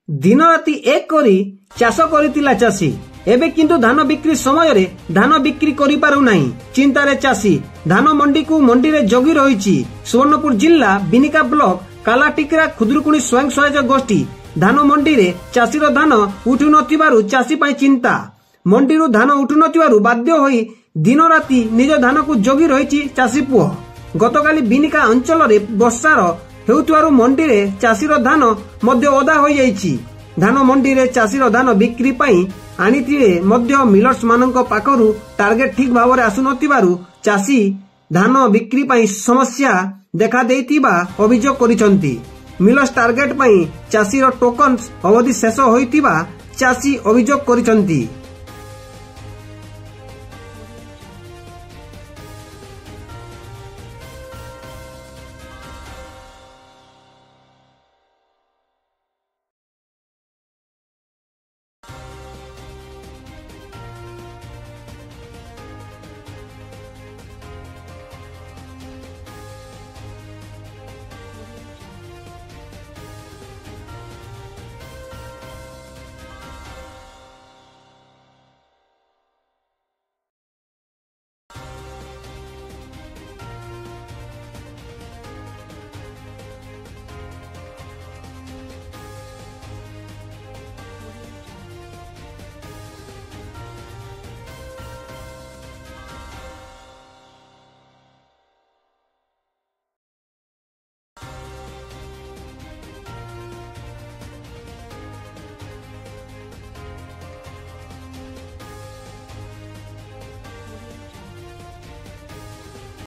दिन राति एक करी चाष करितिला चाषी एबे किंतु धान बिक्री समय रे धान बिक्री करि पारु नाही। चिंतारे चाषी धान मंडी को मंडी रे जगी रहिछि। सुवर्णपुर जिला बिनिका ब्लॉक कालाटिकरा खुदुरुकुणी स्वयं सहायक गोष्ठी धान मंडी रे चाषीर धान उठु नथिबारु चाषी पई चिंता। मंडी रु धान उठु नथिबारु बाध्य होई दिन राति निज धान को जगी रहिछि चाषी पुओ। गतकाली बिनिका अंचल रे वर्षार हेउतुवारु मंडी रे चाषीर धान मध्य ओदा होई जाईछि। धान मंडी रे चाषीर धान बिक्री पई आनिथिले मध्य मिलर्स मानक पाखरु टार्गेट ठीक भाव रे आसु नथिबारु चाषी धान बिक्री पई समस्या देखा देइतिबा अभियोग करिसंती। मिलर्स टार्गेट पई चाषीर टोकन अवधि शेष होइतिबा चाषी अभियोग करिसंती।